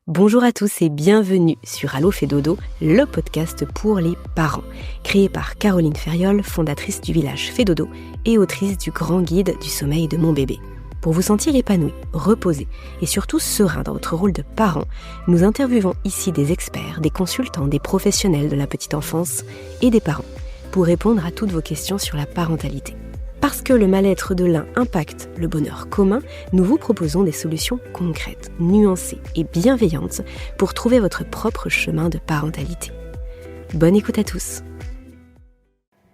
Bonjour à tous et bienvenue sur Allo fait dodo, le podcast pour les parents, créé par Caroline Ferriol, fondatrice du village Fait Dodo et autrice du grand guide du sommeil de mon bébé. Pour vous sentir épanoui, reposé et surtout serein dans votre rôle de parent, nous interviewons ici des experts, des consultants, des professionnels de la petite enfance et des parents pour répondre à toutes vos questions sur la parentalité. Parce que le mal-être de l'un impacte le bonheur commun, nous vous proposons des solutions concrètes, nuancées et bienveillantes pour trouver votre propre chemin de parentalité. Bonne écoute à tous.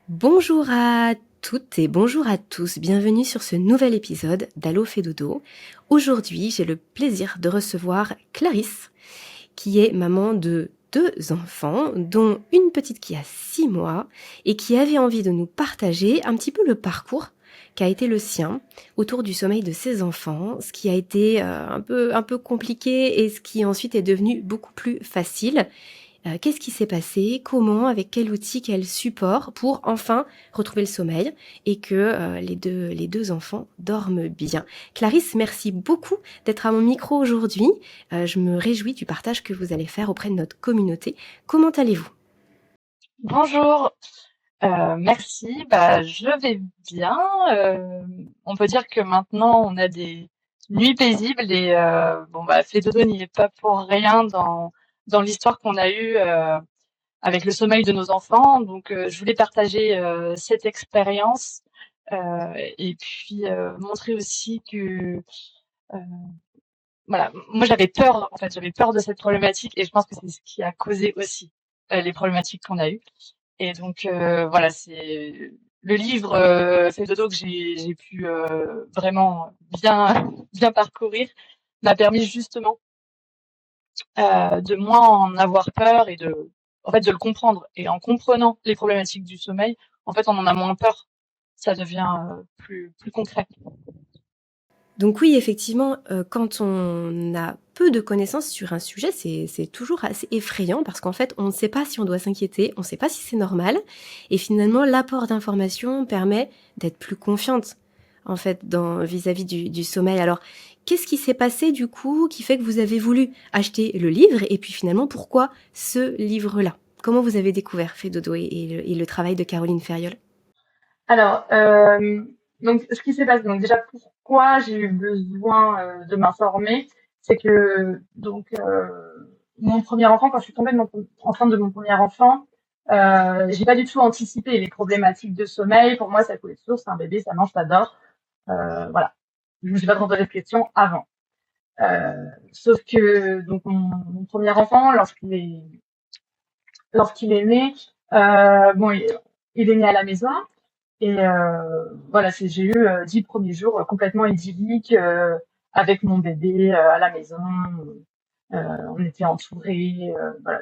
Bonjour à toutes et bonjour à tous, bienvenue sur ce nouvel épisode d'Allo fait dodo. Aujourd'hui, j'ai le plaisir de recevoir Clarisse, qui est maman de 2 enfants, dont une petite qui a 6 mois et qui avait envie de nous partager un petit peu le parcours qui a été le sien autour du sommeil de ses enfants, ce qui a été un peu compliqué et ce qui ensuite est devenu beaucoup plus facile. Qu'est-ce qui s'est passé, comment, avec quel outil, quel support pour enfin retrouver le sommeil et que les deux enfants dorment bien. Clarisse, merci beaucoup d'être à mon micro aujourd'hui. Je me réjouis du partage que vous allez faire auprès de notre communauté. Comment allez-vous ? Bonjour, merci. Je vais bien. On peut dire que maintenant on a des nuits paisibles et Fait Dodo n'y est pas pour rien dans l'histoire qu'on a eue avec le sommeil de nos enfants. Donc, je voulais partager cette expérience et puis montrer aussi que moi j'avais peur. En fait, j'avais peur de cette problématique et je pense que c'est ce qui a causé aussi les problématiques qu'on a eues. Et donc c'est le livre Fait dodo que j'ai pu vraiment bien bien parcourir m'a permis justement de moins en avoir peur et de le comprendre. Et en comprenant les problématiques du sommeil, en fait, on en a moins peur. Ça devient plus concret. Donc oui, effectivement, quand on a peu de connaissances sur un sujet, c'est toujours assez effrayant parce qu'en fait, on ne sait pas si on doit s'inquiéter, on ne sait pas si c'est normal. Et finalement, l'apport d'informations permet d'être plus confiante, en fait, vis-à-vis du sommeil. Alors, qu'est-ce qui s'est passé du coup qui fait que vous avez voulu acheter le livre et puis finalement, pourquoi ce livre-là ? Comment vous avez découvert Fait Dodo et le travail de Caroline Ferriol ? Alors, donc, ce qui s'est passé, donc déjà, pourquoi j'ai eu besoin de m'informer, c'est que mon premier enfant, quand je suis tombée enceinte de mon premier enfant, j'ai pas du tout anticipé les problématiques de sommeil. Pour moi, ça coulait de source, un bébé, ça mange, ça dort, voilà. Je me suis pas trop posé de questions avant. Sauf que donc mon premier enfant, lorsqu'il est né, il est né à la maison. Et j'ai eu 10 premiers jours complètement idylliques avec mon bébé à la maison. On était entourés,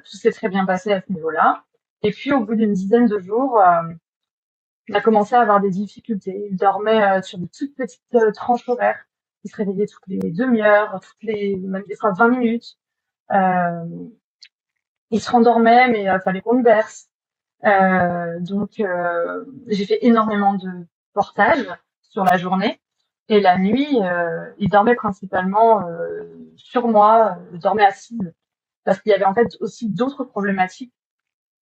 tout s'est très bien passé à ce niveau-là. Et puis au bout d'une dizaine de jours, il a commencé à avoir des difficultés. Il dormait sur des toutes petites tranches horaires. Il se réveillait toutes les demi-heures, même des fois 20 minutes. Euh, il se rendormait, mais il fallait qu'on le berce. J'ai fait énormément de portage sur la journée et la nuit, il dormait principalement sur moi, il dormait assise parce qu'il y avait en fait aussi d'autres problématiques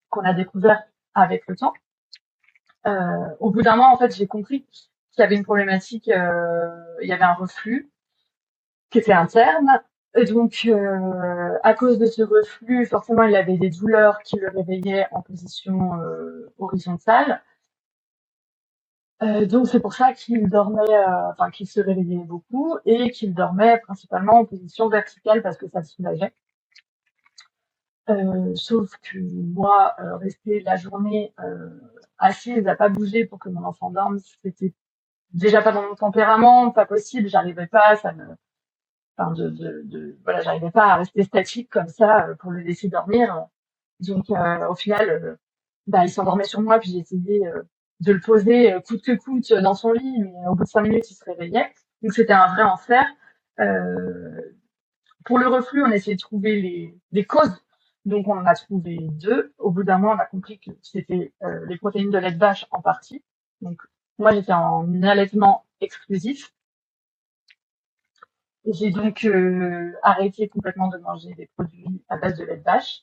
qu'on a découvert avec le temps. Au bout d'un mois, en fait, j'ai compris qu'il y avait une problématique, il y avait un reflux qui était interne. Et donc, à cause de ce reflux, forcément, il avait des douleurs qui le réveillaient en position horizontale. Donc c'est pour ça qu'il dormait, qu'il se réveillait beaucoup et qu'il dormait principalement en position verticale parce que ça le soulageait. Sauf que moi, rester la journée assise à pas bouger pour que mon enfant dorme, c'était déjà pas dans mon tempérament, pas possible. J'arrivais pas, j'arrivais pas à rester statique comme ça pour le laisser dormir. Donc au final, il s'endormait sur moi puis j'ai essayé de le poser coûte que coûte dans son lit, mais au bout de 5 minutes il se réveillait. Donc c'était un vrai enfer. Euh, pour le reflux, on a essayé de trouver les causes. Donc on en a trouvé 2. Au bout d'un mois, on a compris que c'était les protéines de lait de vache en partie. Donc moi j'étais en allaitement exclusif. J'ai donc arrêté complètement de manger des produits à base de lait de vache.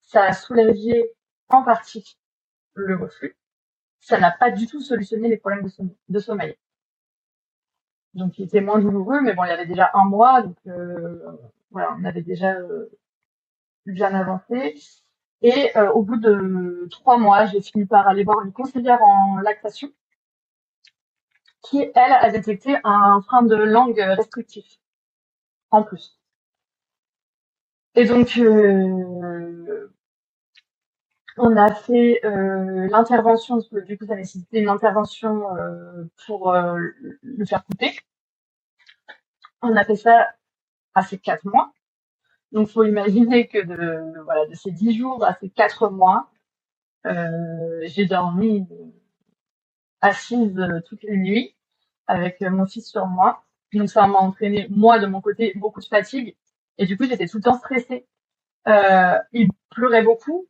Ça a soulagé en partie le reflux. Ça n'a pas du tout solutionné les problèmes de sommeil. Donc, il était moins douloureux, mais bon, il y avait déjà un mois, donc voilà, on avait déjà bien avancé. Et au bout de 3 mois, j'ai fini par aller voir une conseillère en lactation qui, elle, a détecté un frein de langue restrictif en plus. Et donc, on a fait l'intervention, parce que du coup, ça nécessitait une intervention pour le faire couper. On a fait ça à ces 4 mois. Donc, faut imaginer que voilà, de ces 10 jours à ces 4 mois, j'ai dormi assise toutes les nuits avec mon fils sur moi. Donc, ça m'a entraîné, moi, de mon côté, beaucoup de fatigue. Et du coup, j'étais tout le temps stressée. Il pleurait beaucoup,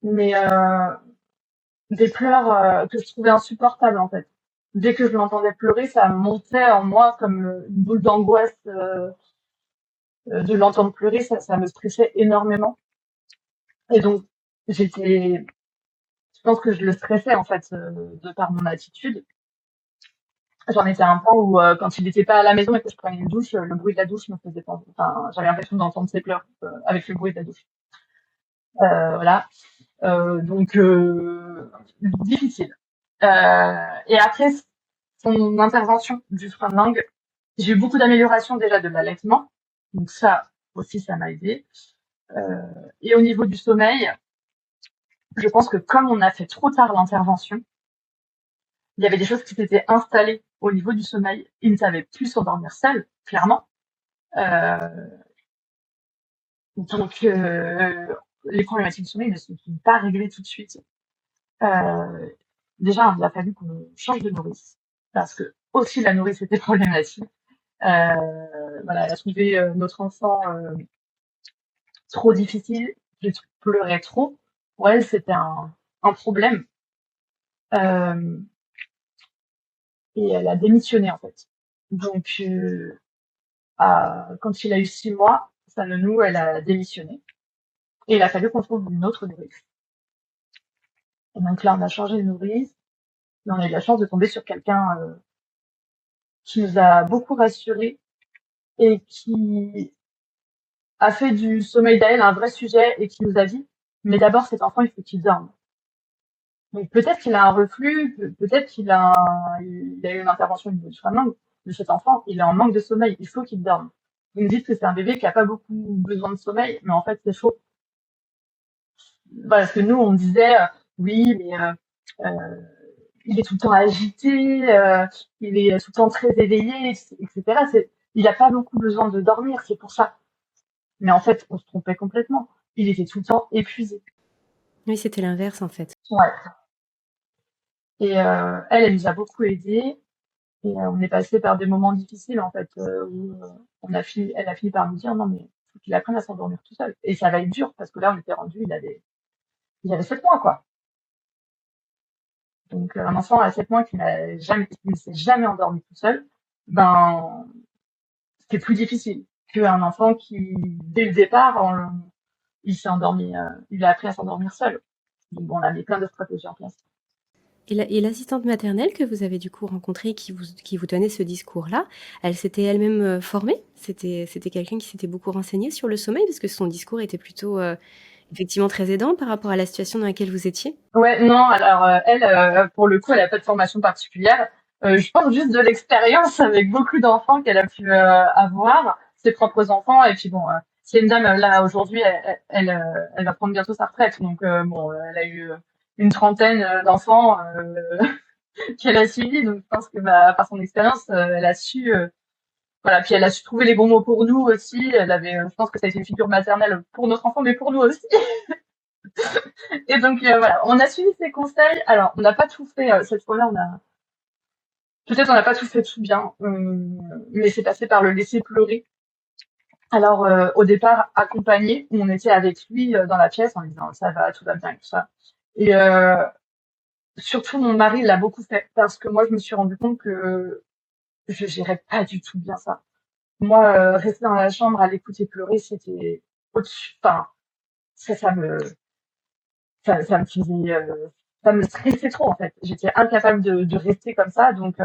mais des pleurs que je trouvais insupportables, en fait. Dès que je l'entendais pleurer, ça montait en moi comme une boule d'angoisse de l'entendre pleurer. Ça me stressait énormément. Et donc, je pense que je le stressais, en fait, de par mon attitude. J'en étais à un point où, quand il n'était pas à la maison et que je prenais une douche, le bruit de la douche me faisait penser, enfin, j'avais l'impression d'entendre ses pleurs, avec le bruit de la douche. Voilà. Donc, difficile. Et après son intervention du frein de langue, j'ai eu beaucoup d'améliorations déjà de l'allaitement. Donc ça aussi, ça m'a aidé. Et au niveau du sommeil, je pense que comme on a fait trop tard l'intervention, il y avait des choses qui s'étaient installées au niveau du sommeil. Il ne savait plus s'endormir seul, clairement. Euh, donc, les problématiques de sommeil ne se sont pas réglées tout de suite. Euh, Déjà, il a fallu qu'on change de nourrice, parce que aussi la nourrice était problématique. Voilà, elle a trouvé notre enfant trop difficile, je pleurais trop. Pour elle, c'était un problème. Euh, et elle a démissionné, en fait. Donc, quand il a eu 6 mois, sa nounou, elle a démissionné. Et il a fallu qu'on trouve une autre nourrice. Et donc là, on a changé de nourrice. Mais on a eu la chance de tomber sur quelqu'un qui nous a beaucoup rassurés et qui a fait du sommeil d'Aël un vrai sujet et qui nous a dit, mais d'abord, cet enfant, il faut qu'il dorme. Donc peut-être qu'il a un reflux, peut-être il a eu une intervention au niveau du frein de langue, mais cet enfant, il est en manque de sommeil, il faut qu'il dorme. Vous me dites que c'est un bébé qui a pas beaucoup besoin de sommeil, mais en fait, c'est faux. Voilà, parce que nous, on disait, oui, mais euh, il est tout le temps agité, il est tout le temps très éveillé, etc. Il n'a pas beaucoup besoin de dormir, c'est pour ça. Mais en fait, on se trompait complètement. Il était tout le temps épuisé. Oui, c'était l'inverse en fait. Ouais. Et elle nous a beaucoup aidés. Et on est passé par des moments difficiles en fait, où elle a fini par nous dire non mais faut qu'il apprenne à s'endormir tout seul. Et ça va être dur parce que là on était rendu, il avait 7 mois quoi. Donc un enfant à 7 mois qui ne s'est jamais endormi tout seul, ben c'est plus difficile qu'un enfant qui dès le départ il s'est endormi, il a appris à s'endormir seul. Donc bon, on a mis plein de stratégies en place. Et l'assistante maternelle que vous avez du coup rencontrée, qui vous donnait ce discours-là, elle s'était elle-même formée? C'était quelqu'un qui s'était beaucoup renseigné sur le sommeil, parce que son discours était plutôt effectivement très aidant par rapport à la situation dans laquelle vous étiez. Ouais, non, alors elle, pour le coup, elle a pas de formation particulière. Je pense juste de l'expérience avec beaucoup d'enfants qu'elle a pu avoir, ses propres enfants. Et puis bon, c'est une dame là aujourd'hui, elle va prendre bientôt sa retraite. Donc bon, elle a eu une trentaine d'enfants qu'elle a suivis. Donc je pense que bah, par son expérience, elle a su, voilà. Puis elle a su trouver les bons mots pour nous aussi. Je pense que ça a été une figure maternelle pour notre enfant, mais pour nous aussi. Et donc voilà, on a suivi ses conseils. Alors, on n'a pas tout fait cette fois-là. Peut-être on n'a pas tout fait tout bien, mais c'est passé par le laisser pleurer. Alors au départ accompagné, on était avec lui dans la pièce en lui disant ça va, tout va bien et tout ça. Et surtout mon mari l'a beaucoup fait parce que moi je me suis rendu compte que je gérais pas du tout bien ça. Moi, rester dans la chambre à l'écouter pleurer, c'était au-dessus. Enfin, ça me, ça me faisait, ça me stressait trop en fait. J'étais incapable de rester comme ça. Donc,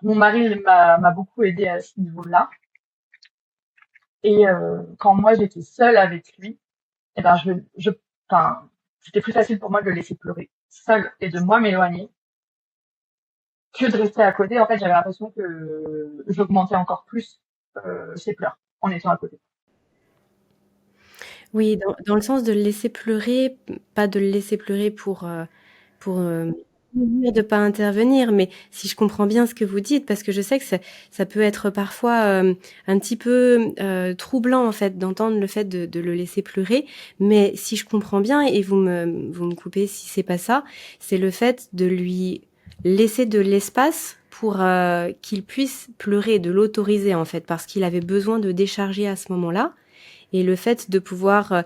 mon mari m'a beaucoup aidé à ce niveau-là. Et quand moi j'étais seule avec lui, eh ben enfin, c'était plus facile pour moi de le laisser pleurer seul et de moi m'éloigner que de rester à côté. En fait, j'avais l'impression que j'augmentais encore plus ses pleurs en étant à côté. Oui, dans le sens de le laisser pleurer, pas de le laisser pleurer pour dire de pas intervenir, mais si je comprends bien ce que vous dites, parce que je sais que ça peut être parfois un petit peu troublant en fait d'entendre le fait de le laisser pleurer, mais si je comprends bien et vous me coupez si c'est pas ça, c'est le fait de lui laisser de l'espace pour qu'il puisse pleurer, de l'autoriser en fait, parce qu'il avait besoin de décharger à ce moment-là. Et le fait de pouvoir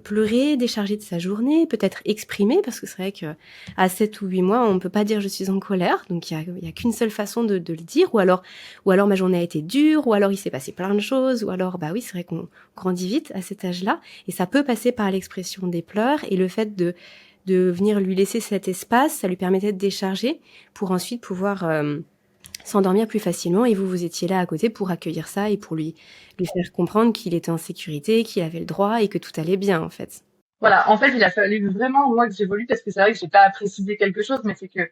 pleurer, décharger de sa journée, peut-être exprimer, parce que c'est vrai qu'à 7 ou 8 mois, on ne peut pas dire je suis en colère, donc il y a qu'une seule façon de le dire, ou alors ma journée a été dure, ou alors il s'est passé plein de choses, ou alors bah oui, c'est vrai qu'on grandit vite à cet âge-là, et ça peut passer par l'expression des pleurs, et le fait de venir lui laisser cet espace, ça lui permettait de décharger pour ensuite pouvoir s'endormir plus facilement, et vous étiez là à côté pour accueillir ça et pour lui faire comprendre qu'il était en sécurité, qu'il avait le droit et que tout allait bien en fait. Voilà, en fait, il a fallu vraiment moi que j'évolue parce que c'est vrai que j'ai pas précisé quelque chose, mais c'est que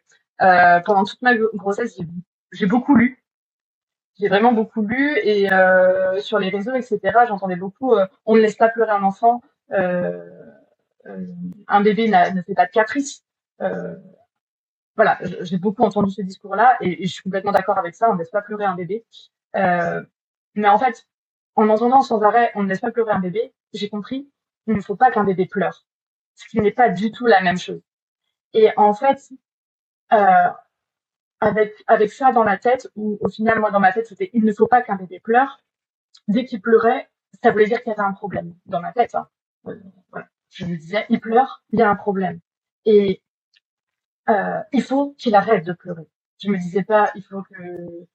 pendant toute ma grossesse, j'ai beaucoup lu. J'ai vraiment beaucoup lu et sur les réseaux, etc. J'entendais beaucoup on ne laisse pas pleurer un enfant, euh, euh, un bébé ne fait pas de caprice. Euh, voilà, j'ai beaucoup entendu ce discours-là et je suis complètement d'accord avec ça. On ne laisse pas pleurer un bébé. Euh, mais en fait, en entendant sans arrêt on ne laisse pas pleurer un bébé, j'ai compris qu'il ne faut pas qu'un bébé pleure, ce qui n'est pas du tout la même chose. Et en fait, euh, avec ça dans la tête, ou au final moi dans ma tête c'était il ne faut pas qu'un bébé pleure. Dès qu'il pleurait, ça voulait dire qu'il y avait un problème dans ma tête. Hein. Voilà. Je me disais il pleure, il y a un problème. Et il faut qu'il arrête de pleurer. Je me disais pas il faut que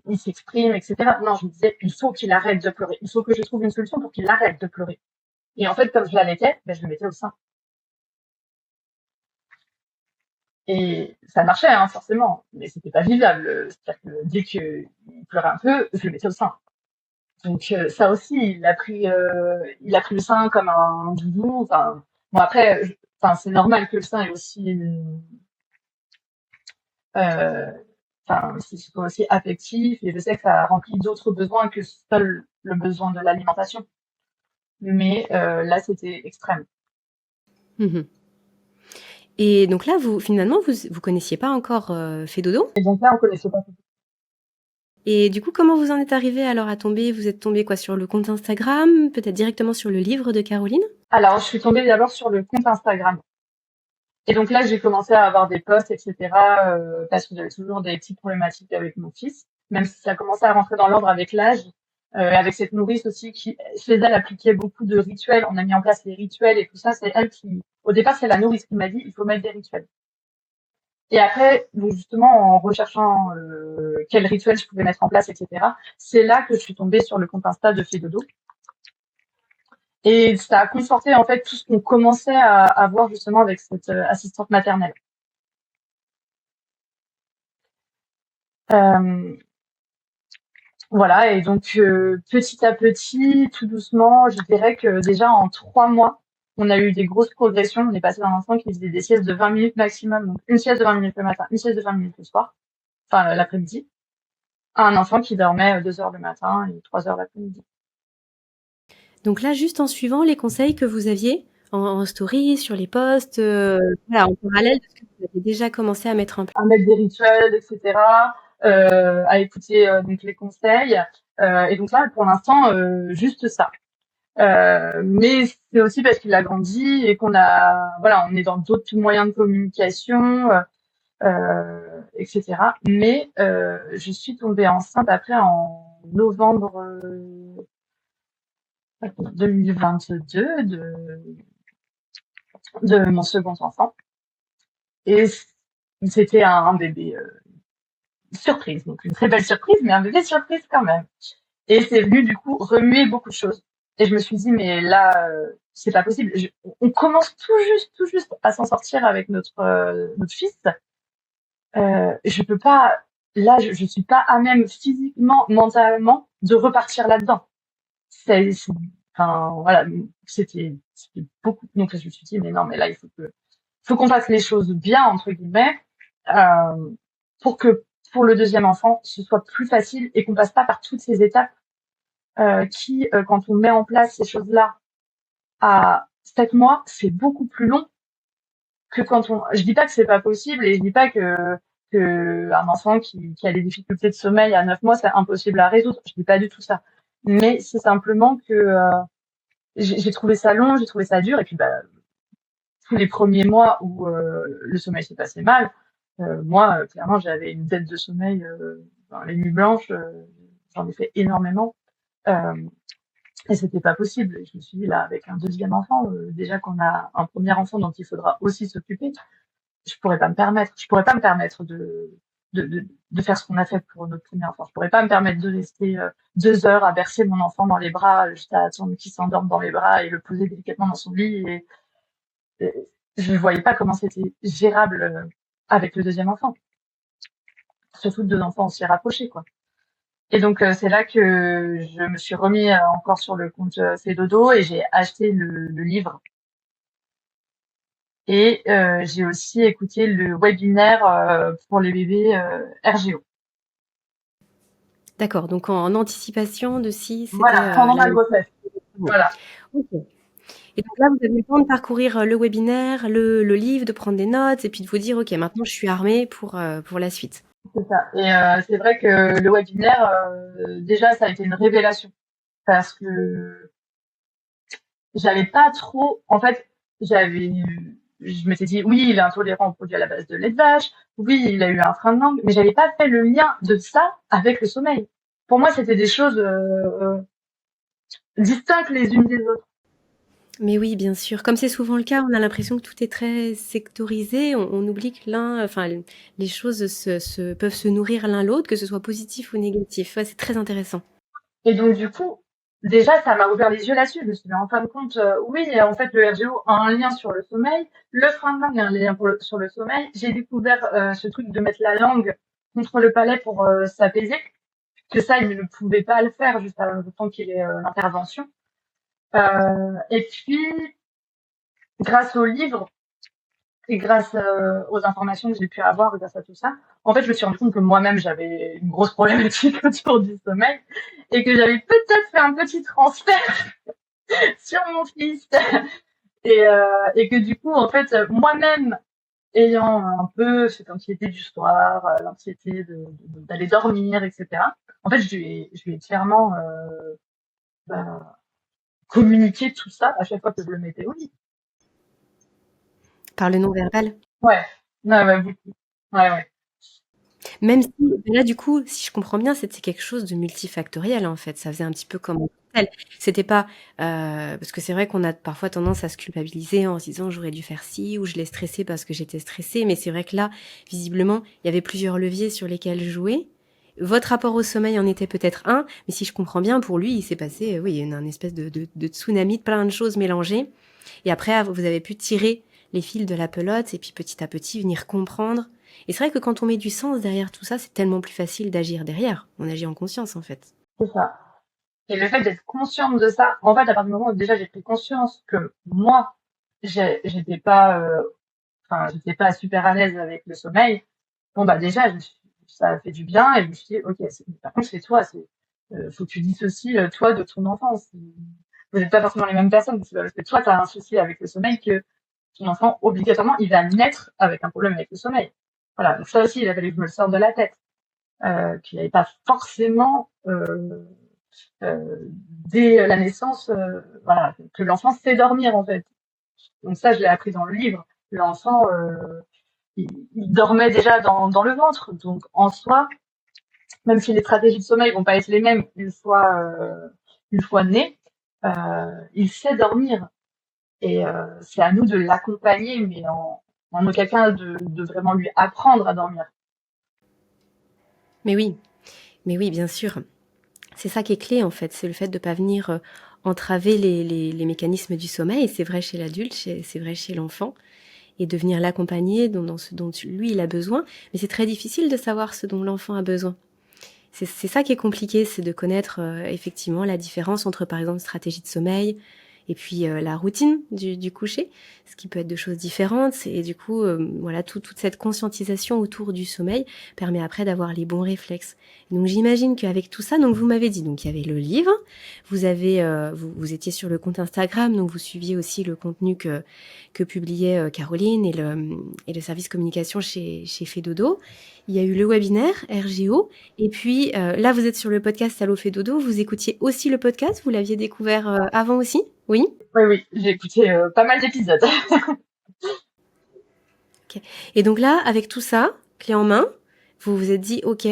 il s'exprime, etc. Non, je me disais il faut qu'il arrête de pleurer. Il faut que je trouve une solution pour qu'il arrête de pleurer. Et en fait, comme je l'allaitais, ben, je le mettais au sein. Et ça marchait, hein, forcément, mais c'était pas vivable. C'est-à-dire que dès qu'il pleurait un peu, je le mettais au sein. Donc ça aussi, il a pris le sein comme un doudou. Enfin, bon après, enfin c'est normal que le sein est aussi, euh, enfin c'est soit aussi affectif. Et je sais que ça remplit d'autres besoins que seul le besoin de l'alimentation. Mais là, c'était extrême. Mhm. Et donc là, finalement, vous connaissiez pas encore Fait Dodo. Et donc là, on connaissait pas. Et du coup, comment vous en êtes arrivé alors à tomber? Vous êtes tombé quoi sur le compte Instagram, peut-être directement sur le livre de Caroline? Alors, je suis tombée d'abord sur le compte Instagram. Et donc là, j'ai commencé à avoir des posts, etc., parce que j'avais toujours des petites problématiques avec mon fils, même si ça commençait à rentrer dans l'ordre avec l'âge, avec cette nourrice aussi qui, chez elle, appliquait beaucoup de rituels. On a mis en place les rituels et tout ça. C'est elle qui, au départ, c'est la nourrice qui m'a dit, il faut mettre des rituels. Et après, donc justement, en recherchant quels rituels je pouvais mettre en place, etc., c'est là que je suis tombée sur le compte Insta de Fée Dodo. Et ça a conforté en fait tout ce qu'on commençait à voir justement avec cette assistante maternelle. Euh, voilà, et donc petit à petit, tout doucement, je dirais que déjà en 3 mois, on a eu des grosses progressions. On est passé d'un enfant qui faisait des siestes de 20 minutes maximum, donc une sieste de 20 minutes le matin, une sieste de 20 minutes le soir, enfin l'après-midi, à un enfant qui dormait 2 heures le matin et 3 heures l'après-midi. Donc là, juste en suivant les conseils que vous aviez en story, sur les posts, voilà, en parallèle de ce que vous avez déjà commencé à mettre en place. À mettre des rituels, etc., à écouter donc les conseils. Et donc là, pour l'instant, juste ça. Mais c'est aussi parce qu'il a grandi et qu'on a, voilà, on est dans d'autres moyens de communication, etc. Mais je suis tombée enceinte après en novembre 2022 de mon second enfant. Et c'était un bébé surprise. Donc une très belle surprise, mais un bébé surprise quand même. Et c'est venu du coup remuer beaucoup de choses. Et je me suis dit, mais là, c'est pas possible. On commence tout juste à s'en sortir avec notre fils. Je peux pas, là, je suis pas à même physiquement, mentalement, de repartir là-dedans. Enfin, voilà, c'était beaucoup. Donc je me suis dit, mais non, mais là, faut qu'on fasse les choses bien, entre guillemets, euh, pour que pour le deuxième enfant, ce soit plus facile et qu'on passe pas par toutes ces étapes quand on met en place ces choses-là à 7 mois, c'est beaucoup plus long que quand on. Je dis pas que c'est pas possible et je dis pas que un enfant qui a des difficultés de sommeil à 9 mois, c'est impossible à résoudre. Je dis pas du tout ça. Mais c'est simplement que j'ai trouvé ça long, j'ai trouvé ça dur et puis bah tous les premiers mois où le sommeil s'est passé mal, moi clairement j'avais une dette de sommeil dans les nuits blanches, j'en ai fait énormément. Euh, Et c'était pas possible. Je me suis dit, là, avec un deuxième enfant, déjà qu'on a un premier enfant dont il faudra aussi s'occuper, je pourrais pas me permettre de faire ce qu'on a fait pour notre premier enfant. Je pourrais pas me permettre de rester 2 heures à bercer mon enfant dans les bras, juste à attendre qu'il s'endorme dans les bras et le poser délicatement dans son lit. Et je ne voyais pas comment c'était gérable avec le deuxième enfant. Surtout 2 enfants aussi rapprochés, quoi. Et donc c'est là que je me suis remis encore sur le compte Fedodo et j'ai acheté le livre. Et j'ai aussi écouté le webinaire pour les bébés RGO. D'accord, donc en anticipation de si c'était Voilà, pendant la ma naissance. grossesse. Voilà, Ok. Et donc là, vous avez eu le temps de parcourir le webinaire, le livre, de prendre des notes et puis de vous dire, ok, maintenant je suis armée pour la suite. c'est ça. Et c'est vrai que le webinaire, déjà, ça a été une révélation parce que j'avais pas trop. En fait, je m'étais dit, oui, il est intolérant aux produits à la base de lait de vache. Oui, il a eu un frein de langue, mais j'avais pas fait le lien de ça avec le sommeil. Pour moi, c'était des choses distinctes les unes des autres. Mais oui, bien sûr. Comme c'est souvent le cas, on a l'impression que tout est très sectorisé. On oublie que enfin, les choses peuvent se nourrir l'un l'autre, que ce soit positif ou négatif. Ouais, c'est très intéressant. Et donc, du coup, déjà, ça m'a ouvert les yeux là-dessus. Je me suis dit, en fin de compte, oui, en fait, le RGO a un lien sur le sommeil. Le frein de langue a un lien sur le sommeil. J'ai découvert ce truc de mettre la langue contre le palais pour s'apaiser. Que ça, il ne pouvait pas le faire juste avant le temps qu'il y ait l'intervention. Et puis, grâce au livre et grâce aux informations que j'ai pu avoir grâce à tout ça, en fait, je me suis rendu compte que moi-même, j'avais une grosse problématique autour du sommeil et que j'avais peut-être fait un petit transfert sur mon fils et que du coup, en fait, moi-même, ayant un peu cette anxiété du soir, l'anxiété d'aller dormir, etc. En fait, je lui ai clairement bah, communiqué tout ça à chaque fois que je le mettais au lit. Par le non-verbal. Ouais, ouais, beaucoup. Ouais, ouais. Même si, là, du coup, si je comprends bien, c'était quelque chose de multifactoriel, en fait. Ça faisait un petit peu comme un cocktail. C'était pas, parce que c'est vrai qu'on a parfois tendance à se culpabiliser en se disant j'aurais dû faire ci ou je l'ai stressé parce que j'étais stressée. Mais c'est vrai que là, visiblement, il y avait plusieurs leviers sur lesquels jouer. Votre rapport au sommeil en était peut-être un, mais si je comprends bien, pour lui, il s'est passé, oui, une espèce de tsunami de plein de choses mélangées. Et après, vous avez pu tirer les fils de la pelote et puis petit à petit venir comprendre. Et c'est vrai que quand on met du sens derrière tout ça, c'est tellement plus facile d'agir derrière. On agit en conscience, en fait. C'est ça. Et le fait d'être consciente de ça, en fait, à partir du moment où déjà j'ai pris conscience que moi, j'étais pas, j'étais pas super à l'aise avec le sommeil. Bon, bah déjà, ça a fait du bien et je me suis dit, ok, par contre, c'est toi, faut que tu dissocies toi de ton enfance. Vous n'êtes pas forcément les mêmes personnes. C'est pas parce que toi, tu as un souci avec le sommeil que ton enfant, obligatoirement, il va naître avec un problème avec le sommeil. Voilà. Donc ça aussi, il a fallu que je me le sorte de la tête. Qu'il n'y avait pas forcément, dès la naissance, voilà, que l'enfant sait dormir, en fait. Donc ça, je l'ai appris dans le livre. L'enfant, il dormait déjà dans le ventre. Donc en soi, même si les stratégies de sommeil vont pas être les mêmes une fois né, il sait dormir. Et c'est à nous de l'accompagner, mais en aucun cas de vraiment lui apprendre à dormir. Mais oui, bien sûr. C'est ça qui est clé en fait, c'est le fait de ne pas venir entraver les mécanismes du sommeil. Et c'est vrai chez l'adulte, c'est vrai chez l'enfant, et de venir l'accompagner dans ce dont lui il a besoin. Mais c'est très difficile de savoir ce dont l'enfant a besoin. C'est ça qui est compliqué, c'est de connaître effectivement la différence entre par exemple stratégie de sommeil et puis la routine du coucher, ce qui peut être deux choses différentes. Et du coup, voilà, toute cette conscientisation autour du sommeil permet après d'avoir les bons réflexes. Donc j'imagine qu'avec tout ça, donc vous m'avez dit, donc il y avait le livre, vous étiez sur le compte Instagram, donc vous suiviez aussi le contenu que publiait Caroline et le service communication chez Fedodo. Il y a eu le webinaire RGO, et puis là vous êtes sur le podcast Allô fait dodo, vous écoutiez aussi le podcast, vous l'aviez découvert avant aussi? Oui. Oui, j'ai écouté pas mal d'épisodes. Ok. Et donc là, avec tout ça, clé en main, vous vous êtes dit, ok,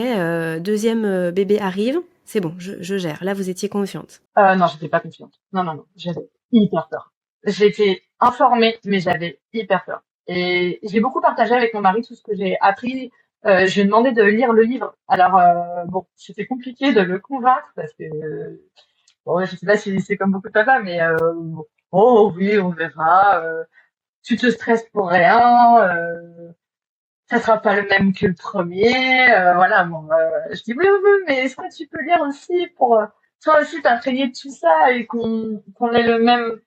deuxième bébé arrive, c'est bon, je gère. Là, vous étiez confiante. Non, j'étais pas confiante. Non, j'avais hyper peur. J'étais informée, mais j'avais hyper peur. Et j'ai beaucoup partagé avec mon mari tout ce que j'ai appris. Je lui ai demandé de lire le livre. Alors, bon, c'était compliqué de le convaincre parce que, bon, je sais pas si c'est comme beaucoup de papas, mais oh oui, on verra. Tu te stresses pour rien. Ça sera pas le même que le premier. Voilà, bon, je dis oui, mais est-ce que tu peux lire aussi pour toi aussi t'imprégner de tout ça et qu'on ait le même,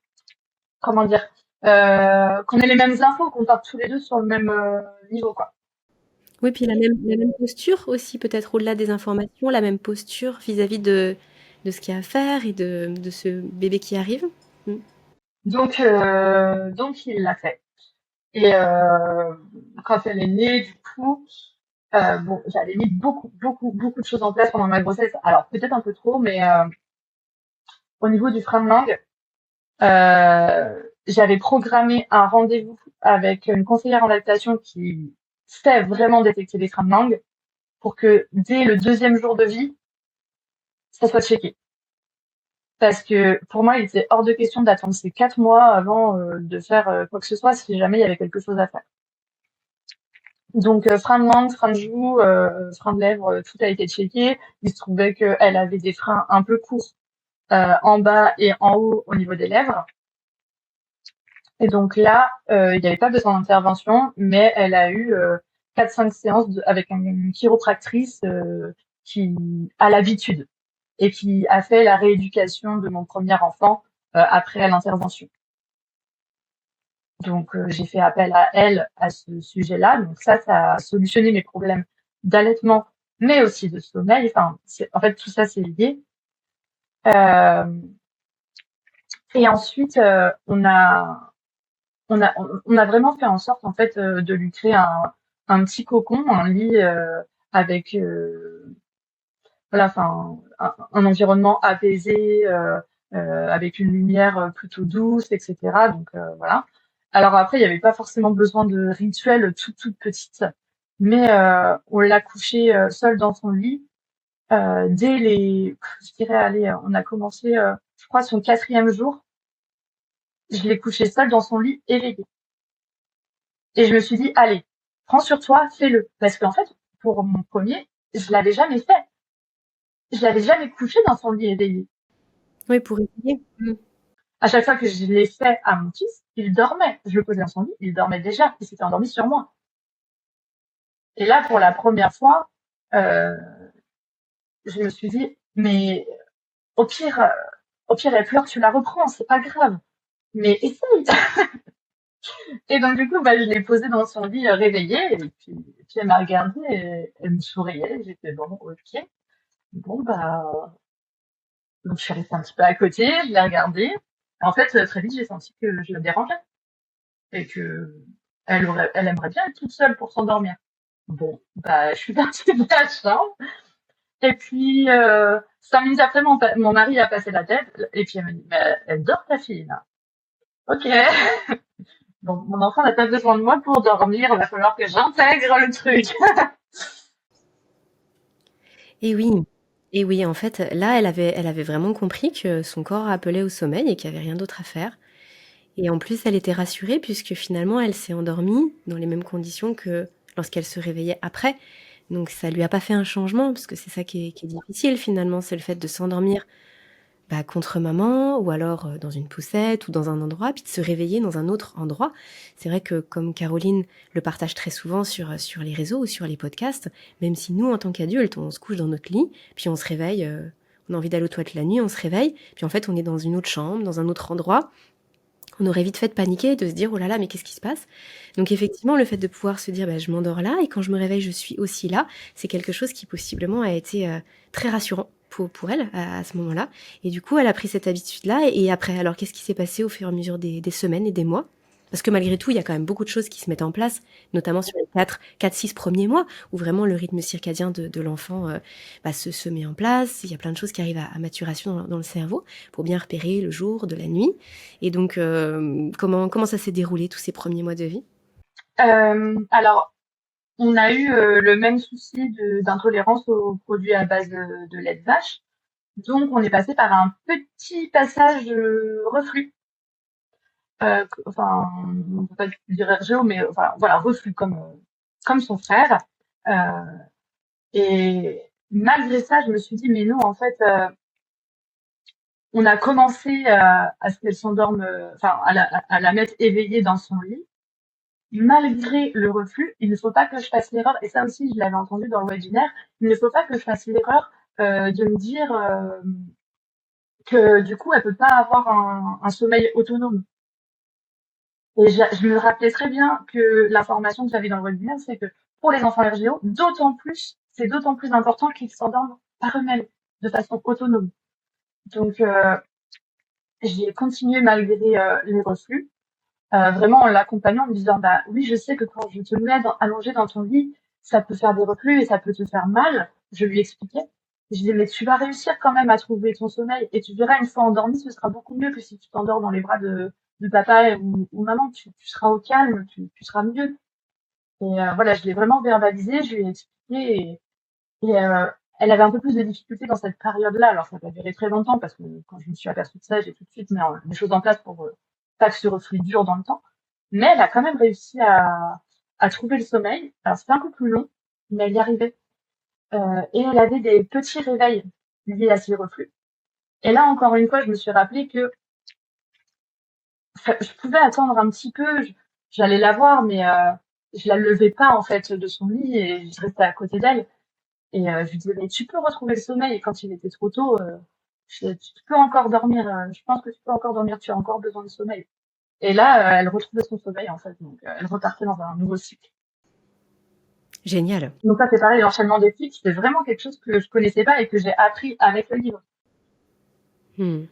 comment dire, qu'on ait les mêmes infos, qu'on parte tous les deux sur le même niveau, quoi. Oui, puis la même posture aussi, peut-être au-delà des informations, la même posture vis-à-vis de ce qu'il y a à faire et de ce bébé qui arrive. Mm. Donc il l'a fait. Et quand elle est née, du coup, bon, j'avais mis beaucoup de choses en place pendant ma grossesse. Alors peut-être un peu trop, mais au niveau du frein de langue, j'avais programmé un rendez-vous avec une conseillère en lactation qui sait vraiment détecter les freins de langue pour que dès le deuxième jour de vie, ça soit checké. Parce que pour moi, il était hors de question d'attendre ces 4 mois avant de faire quoi que ce soit si jamais il y avait quelque chose à faire. Donc frein de langue, frein de joue, frein de lèvres, tout a été checké. Il se trouvait qu'elle avait des freins un peu courts en bas et en haut au niveau des lèvres. Et donc là, il n'y avait pas besoin d'intervention, mais elle a eu 4-5 séances avec une chiropractrice qui a l'habitude et qui a fait la rééducation de mon premier enfant après l'intervention. Donc j'ai fait appel à elle à ce sujet-là. Donc ça a solutionné mes problèmes d'allaitement, mais aussi de sommeil. Enfin, en fait tout ça c'est lié. Euh, et ensuite on a vraiment fait en sorte en fait de lui créer un petit cocon, un lit avec voilà, enfin un environnement apaisé, avec une lumière plutôt douce, etc. Donc voilà. Alors après, il n'y avait pas forcément besoin de rituel toute petite, mais on l'a couchée seule dans son lit dès je dirais, allez, on a commencé, je crois, son 4e jour. Je l'ai couchée seule dans son lit éveillée. Et je me suis dit, allez, prends sur toi, fais-le. Parce qu'en fait, pour mon premier, je l'avais jamais fait. Je l'avais jamais couché dans son lit éveillé. Oui, pour essayer. Mm. À chaque fois que je l'ai fait à mon fils, il dormait. Je le posais dans son lit, il dormait déjà. Il s'était endormi sur moi. Et là, pour la première fois, euh, je me suis dit, mais au pire, elle pleure, tu la reprends, c'est pas grave. Mais essaye. Et donc, du coup, bah, je l'ai posée dans son lit réveillée. Et puis elle m'a regardée et elle me souriait. J'étais bon, ok. Bon, bah, donc je suis restée un petit peu à côté, je l'ai regardée. En fait, très vite, j'ai senti que je la dérangeais et que elle aimerait bien être toute seule pour s'endormir. Bon, bah, je suis partie de la chambre. Et puis, 5 minutes après, mon mari a passé la tête et puis elle m'a dit, mais elle dort ta fille, là. Ok. Bon, mon enfant n'a pas besoin de moi pour dormir, il va falloir que j'intègre le truc. Et oui, et oui, en fait, là, elle avait vraiment compris que son corps appelait au sommeil et qu'il n'y avait rien d'autre à faire. Et en plus, elle était rassurée puisque finalement, elle s'est endormie dans les mêmes conditions que lorsqu'elle se réveillait après. Donc ça lui a pas fait un changement, parce que c'est ça qui est difficile finalement, c'est le fait de s'endormir, contre maman ou alors, dans une poussette ou dans un endroit, puis de se réveiller dans un autre endroit. C'est vrai que comme Caroline le partage très souvent sur les réseaux ou sur les podcasts, même si nous, en tant qu'adultes, on se couche dans notre lit, puis on se réveille, on a envie d'aller aux toilettes la nuit, on se réveille, puis en fait, on est dans une autre chambre, dans un autre endroit. On aurait vite fait de paniquer, de se dire: «Oh là là, mais qu'est-ce qui se passe?» Donc effectivement, le fait de pouvoir se dire: «Je m'endors là et quand je me réveille, je suis aussi là», c'est quelque chose qui possiblement a été, très rassurant pour elle à ce moment-là et du coup, elle a pris cette habitude-là et après, alors qu'est-ce qui s'est passé au fur et à mesure des semaines et des mois? Parce que malgré tout, il y a quand même beaucoup de choses qui se mettent en place, notamment sur les 4-6 premiers mois où vraiment le rythme circadien de l'enfant, se met en place. Il y a plein de choses qui arrivent à maturation dans le cerveau pour bien repérer le jour de la nuit et donc, comment ça s'est déroulé tous ces premiers mois de vie? Alors, on a eu le même souci d'intolérance aux produits à base de lait de vache. Donc, on est passé par un petit passage de reflux. Enfin, on peut pas dire RGO, mais enfin, voilà, reflux comme son frère. Euh, et malgré ça, je me suis dit, mais non, en fait, on a commencé à ce qu'elle s'endorme, enfin, à la mettre éveillée dans son lit. Malgré le reflux, il ne faut pas que je fasse l'erreur, et ça aussi, je l'avais entendu dans le webinaire, il ne faut pas que je fasse l'erreur de me dire que du coup, elle peut pas avoir un sommeil autonome. Et je me rappelais très bien que l'information que j'avais dans le webinaire, c'est que pour les enfants RGO, c'est d'autant plus important qu'ils s'endorment par eux-mêmes, de façon autonome. Donc, j'ai continué malgré les reflux, vraiment en l'accompagnant, en me disant, bah oui, je sais que quand je te mets allongé dans ton lit, ça peut faire des reflux et ça peut te faire mal. Je lui expliquais. Je disais, mais tu vas réussir quand même à trouver ton sommeil et tu verras, une fois endormi, ce sera beaucoup mieux que si tu t'endors dans les bras de papa ou maman. Tu seras au calme, tu seras mieux. Et voilà, je l'ai vraiment verbalisé, je lui ai expliqué et elle avait un peu plus de difficultés dans cette période-là. Alors ça n'a pas duré très longtemps parce que quand je me suis aperçue de ça, j'ai tout de suite mis des choses en place pour pas que ce reflux dure dans le temps. Mais elle a quand même réussi à trouver le sommeil. Alors c'était un peu plus long, mais elle y arrivait. Et elle avait des petits réveils liés à ces reflux. Et là, encore une fois, je me suis rappelé que je pouvais attendre un petit peu, j'allais la voir, mais je la levais pas en fait de son lit et je restais à côté d'elle. Et je lui disais, mais tu peux retrouver le sommeil. Et quand il était trop tôt, tu peux encore dormir. Je pense que tu peux encore dormir. Tu as encore besoin de sommeil. Et là, elle retrouvait son sommeil en fait. Donc, elle repartait dans un nouveau cycle. Génial. Donc ça, c'est pareil, l'enchaînement des cycles, c'est vraiment quelque chose que je connaissais pas et que j'ai appris avec le livre. Mmh.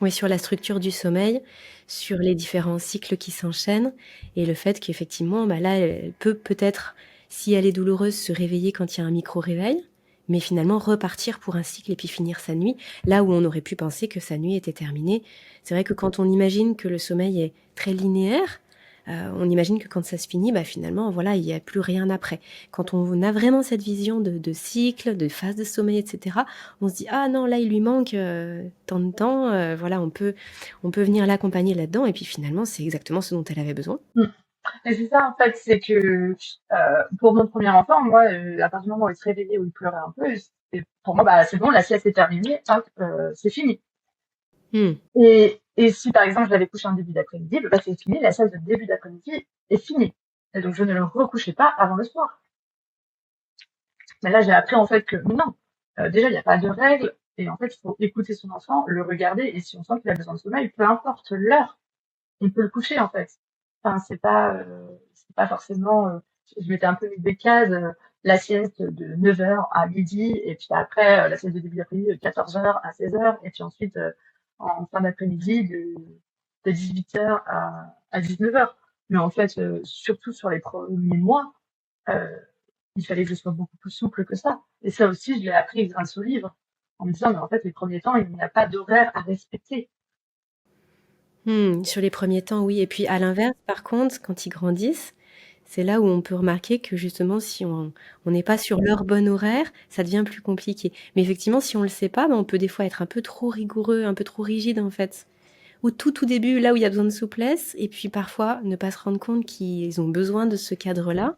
Oui, sur la structure du sommeil, sur les différents cycles qui s'enchaînent et le fait qu'effectivement, là, elle peut peut-être, si elle est douloureuse, se réveiller quand il y a un micro-réveil, mais finalement repartir pour un cycle et puis finir sa nuit, là où on aurait pu penser que sa nuit était terminée. C'est vrai que quand on imagine que le sommeil est très linéaire, on imagine que quand ça se finit, finalement, voilà, il n'y a plus rien après. Quand on a vraiment cette vision de cycle, de phase de sommeil, etc., on se dit: «Ah non, là, il lui manque tant de temps, voilà, on peut venir l'accompagner là-dedans» et puis finalement, c'est exactement ce dont elle avait besoin. Mm. Et c'est ça, en fait, c'est que pour mon premier enfant, moi, à partir du moment où il se réveillait, où il pleurait un peu, pour moi, c'est bon, la sieste est terminée, hop, c'est fini. Mmh. Et si par exemple je l'avais couché en début d'après-midi, c'est fini, la sieste de début d'après-midi est finie. Et donc je ne le recouchais pas avant le soir. Mais là j'ai appris en fait que non, déjà il n'y a pas de règle, et en fait il faut écouter son enfant, le regarder, et si on sent qu'il a besoin de sommeil, peu importe l'heure, on peut le coucher en fait. Enfin c'est pas forcément, je m'étais un peu mis des cases, la sieste de 9 heures à midi, et puis après la sieste de début d'après-midi de 14 heures à 16 heures, et puis ensuite en fin d'après-midi de 18 heures à 19 heures. Mais en fait, surtout sur les premiers mois, euh, il fallait que je sois beaucoup plus souple que ça. Et ça aussi, je l'ai appris grâce au livre, en me disant, mais en fait, les premiers temps, il n'y a pas d'horaire à respecter. Sur les premiers temps, oui et puis à l'inverse, par contre, quand ils grandissent, c'est là où on peut remarquer que justement si on n'est pas sur leur bon horaire, ça devient plus compliqué. Mais effectivement, si on le sait pas, on peut des fois être un peu trop rigoureux, un peu trop rigide, en fait. Au tout début, là où il y a besoin de souplesse et puis parfois ne pas se rendre compte qu'ils ont besoin de ce cadre-là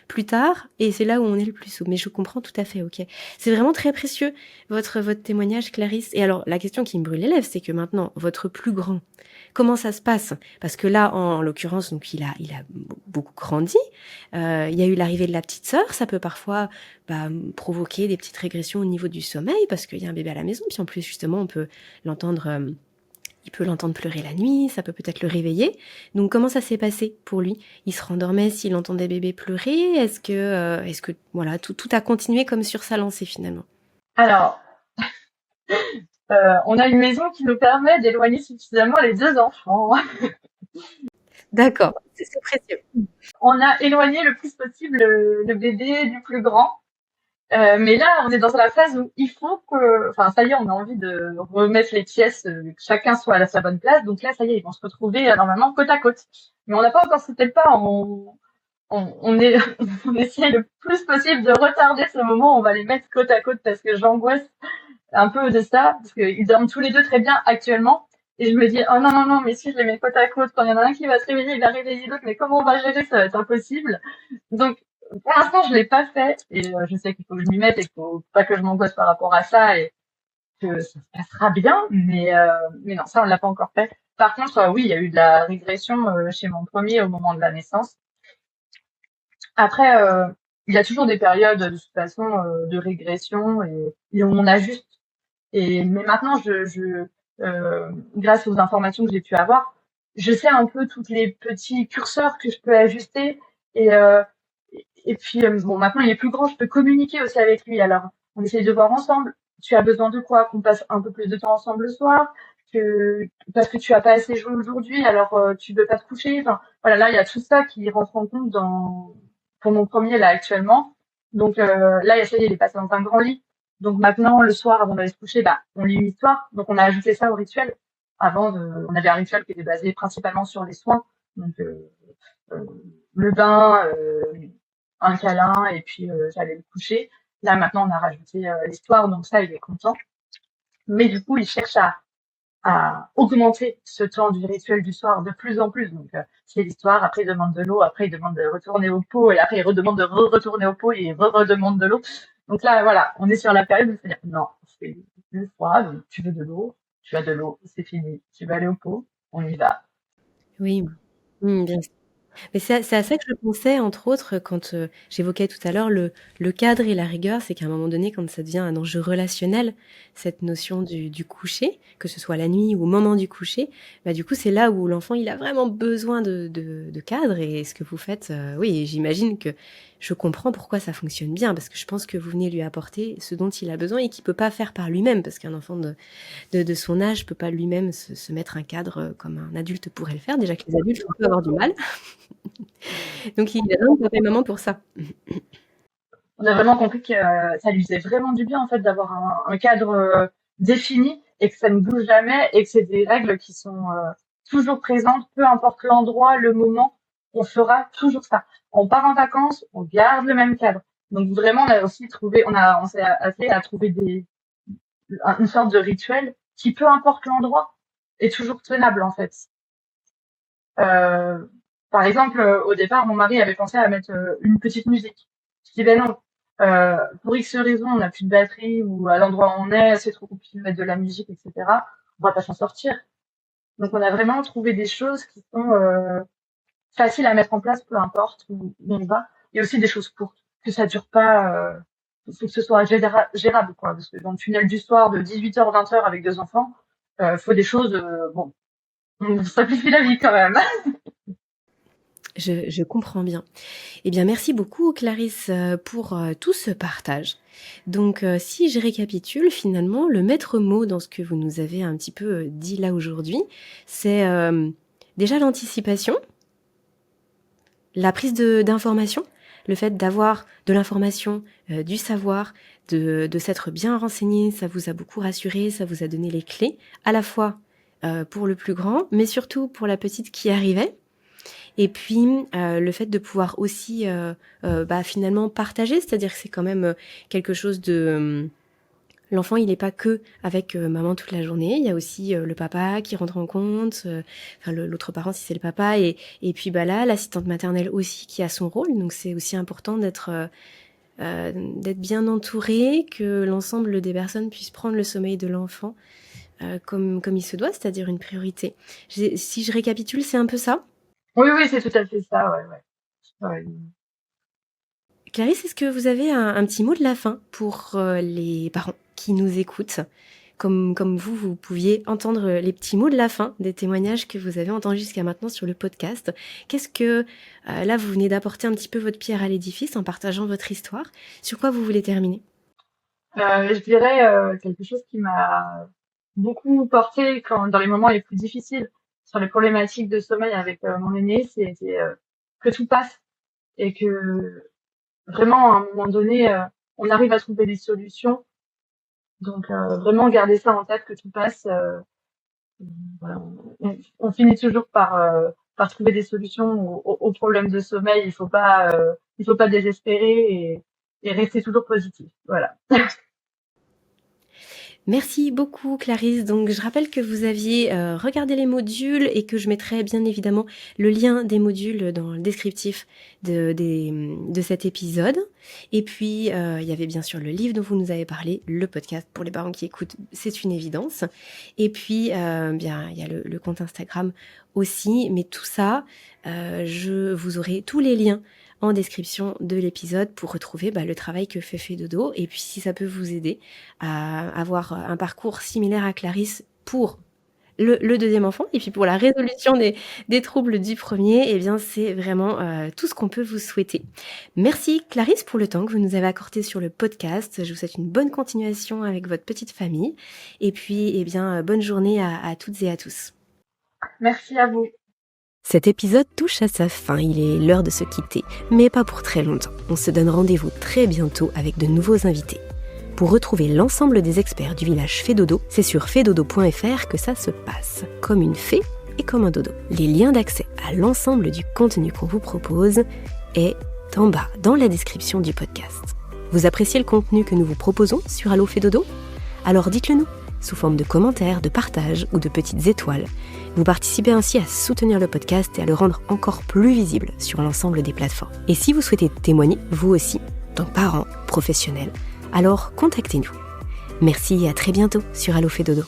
plus tard, et c'est là où on est le plus souple. Mais je comprends tout à fait, ok. C'est vraiment très précieux, votre témoignage, Clarisse. Et alors, la question qui me brûle les lèvres, c'est que maintenant, votre plus grand, comment ça se passe? Parce que là, en l'occurrence, donc il a beaucoup grandi. Il y a eu l'arrivée de la petite sœur. Ça peut parfois provoquer des petites régressions au niveau du sommeil parce qu'il y a un bébé à la maison. Puis en plus, justement, on peut l'entendre, il peut l'entendre pleurer la nuit. Ça peut peut-être le réveiller. Donc, comment ça s'est passé pour lui? Il se rendormait s'il entendait bébé pleurer? Est-ce que voilà, tout a continué comme sur sa lancée finalement? Alors, on a une maison qui nous permet d'éloigner suffisamment les deux enfants. D'accord, c'est précieux. On a éloigné le plus possible le bébé du plus grand. Mais là, on est dans la phase où il faut que, enfin, ça y est, on a envie de remettre les pièces, que chacun soit à sa bonne place. Donc là, ça y est, ils vont se retrouver normalement côte à côte. Mais on n'a pas encore sauté le pas. On est, on essaie le plus possible de retarder ce moment. On va les mettre côte à côte parce que j'angoisse un peu de ça, parce qu'ils dorment tous les deux très bien actuellement. Et je me dis, oh non, non, non, mais si je les mets côte à côte, quand il y en a un qui va se réveiller, il va réveiller l'autre, mais comment on va gérer? Ça va être impossible. Donc, pour l'instant, je l'ai pas fait, et je sais qu'il faut que je m'y mette et qu'il faut pas que je m'angoisse par rapport à ça, et que ça se passera bien, mais non, ça, on l'a pas encore fait. Par contre, oui, il y a eu de la régression chez mon premier au moment de la naissance. Après, il y a toujours des périodes, de toute façon, de régression, et on ajuste. Mais maintenant, grâce aux informations que j'ai pu avoir, je sais un peu tous les petits curseurs que je peux ajuster. Et, euh, et puis, bon, maintenant, il est plus grand, je peux communiquer aussi avec lui. Alors, on essaye de voir ensemble. Tu as besoin de quoi? Qu'on passe un peu plus de temps ensemble le soir? Parce que tu as pas assez joué aujourd'hui, alors tu veux pas te coucher. Enfin, voilà, là, il y a tout ça qui rentre en compte pour mon premier là actuellement. Donc là, ça y est, il est passé dans un grand lit. Donc maintenant, le soir, avant d'aller se coucher, on lit une histoire. Donc on a ajouté ça au rituel. On avait un rituel qui était basé principalement sur les soins. Donc euh, le bain, un câlin, et puis j'allais le coucher. Là maintenant, on a rajouté l'histoire, donc ça, il est content. Mais du coup, il cherche à augmenter ce temps du rituel du soir de plus en plus. Donc, c'est l'histoire, après il demande de l'eau, après il demande de retourner au pot, et après il redemande de retourner au pot, et il redemande de l'eau. Donc là, voilà, on est sur la période où c'est-à-dire, non, c'est une fois, donc tu veux de l'eau, tu as de l'eau, c'est fini. Tu vas aller au pot, on y va. Oui, bien sûr. Mais c'est à ça que je pensais, entre autres, quand j'évoquais tout à l'heure le cadre et la rigueur, c'est qu'à un moment donné, quand ça devient un enjeu relationnel, cette notion du coucher, que ce soit la nuit ou au moment du coucher, du coup, c'est là où l'enfant, il a vraiment besoin de cadre. Et ce que vous faites, oui, j'imagine que je comprends pourquoi ça fonctionne bien, parce que je pense que vous venez lui apporter ce dont il a besoin et qu'il peut pas faire par lui-même, parce qu'un enfant de son âge peut pas lui-même se mettre un cadre comme un adulte pourrait le faire. Déjà que les adultes, on peut avoir du mal. Donc il a besoin de papa et maman pour ça. On a vraiment compris que ça lui faisait vraiment du bien, en fait, d'avoir un cadre défini et que ça ne bouge jamais et que c'est des règles qui sont toujours présentes, peu importe l'endroit, le moment, on fera toujours ça. On part en vacances, on garde le même cadre. Donc vraiment, on a aussi trouvé, on s'est attelé à trouver une sorte de rituel qui, peu importe l'endroit, est toujours tenable, en fait. Euh, Par exemple, au départ, mon mari avait pensé à mettre une petite musique. Je dis ben non, pour X raison, on n'a plus de batterie ou à l'endroit où on est, c'est trop compliqué de mettre de la musique, etc. On va pas s'en sortir. Donc on a vraiment trouvé des choses qui sont faciles à mettre en place, peu importe où on va. Et aussi des choses courtes, que ça dure pas, faut que ce soit gérable, quoi. Parce que dans le tunnel du soir de 18h 20h avec deux enfants, faut des choses, bon, on simplifie la vie quand même. Je comprends bien. Eh bien, merci beaucoup, Clarisse, pour tout ce partage. Donc, si je récapitule, finalement, le maître mot dans ce que vous nous avez un petit peu dit là aujourd'hui, c'est déjà l'anticipation, la prise d'information, le fait d'avoir de l'information, du savoir, de s'être bien renseigné, ça vous a beaucoup rassuré, ça vous a donné les clés, à la fois pour le plus grand, mais surtout pour la petite qui arrivait. Et puis, le fait de pouvoir aussi finalement partager, c'est-à-dire que c'est quand même quelque chose de l'enfant il n'est pas que avec maman toute la journée, il y a aussi le papa qui rentre en compte, l'autre parent si c'est le papa, et puis là, l'assistante maternelle aussi qui a son rôle, donc c'est aussi important d'être bien entouré, que l'ensemble des personnes puissent prendre le sommeil de l'enfant comme il se doit, c'est-à-dire une priorité. Si je récapitule, c'est un peu ça? Oui, oui, c'est tout à fait ça, ouais. Clarisse, est-ce que vous avez un petit mot de la fin pour les parents qui nous écoutent? Comme vous pouviez entendre les petits mots de la fin des témoignages que vous avez entendus jusqu'à maintenant sur le podcast. Qu'est-ce que, là, vous venez d'apporter un petit peu votre pierre à l'édifice en partageant votre histoire. Sur quoi vous voulez terminer? Je dirais quelque chose qui m'a beaucoup porté dans les moments les plus difficiles sur les problématiques de sommeil avec mon aîné, c'est que tout passe et que vraiment à un moment donné, on arrive à trouver des solutions. Donc vraiment garder ça en tête, que tout passe. Voilà, on finit toujours par trouver des solutions aux problèmes de sommeil. Il faut pas désespérer et rester toujours positif. Voilà. Merci beaucoup Clarisse. Donc je rappelle que vous aviez regardé les modules et que je mettrai bien évidemment le lien des modules dans le descriptif de cet épisode. Et puis il y avait bien sûr le livre dont vous nous avez parlé, le podcast pour les parents qui écoutent, c'est une évidence. Et puis bien il y a le compte Instagram aussi. Mais tout ça, vous aurez tous les liens en description de l'épisode pour retrouver le travail que fait Dodo. Et puis si ça peut vous aider à avoir un parcours similaire à Clarisse pour le deuxième enfant et puis pour la résolution des troubles du premier, eh bien c'est vraiment tout ce qu'on peut vous souhaiter. Merci Clarisse pour le temps que vous nous avez accordé sur le podcast. Je vous souhaite une bonne continuation avec votre petite famille et puis bonne journée à toutes et à tous. Merci à vous. Cet épisode touche à sa fin, il est l'heure de se quitter, mais pas pour très longtemps. On se donne rendez-vous très bientôt avec de nouveaux invités. Pour retrouver l'ensemble des experts du village Fédodo, c'est sur fedodo.fr que ça se passe, comme une fée et comme un dodo. Les liens d'accès à l'ensemble du contenu qu'on vous propose est en bas dans la description du podcast. Vous appréciez le contenu que nous vous proposons sur Allo Fédodo ? Alors dites-le nous, sous forme de commentaires, de partages ou de petites étoiles. Vous participez ainsi à soutenir le podcast et à le rendre encore plus visible sur l'ensemble des plateformes. Et si vous souhaitez témoigner, vous aussi, tant parents, professionnels, alors contactez-nous. Merci et à très bientôt sur Allo Fédodo.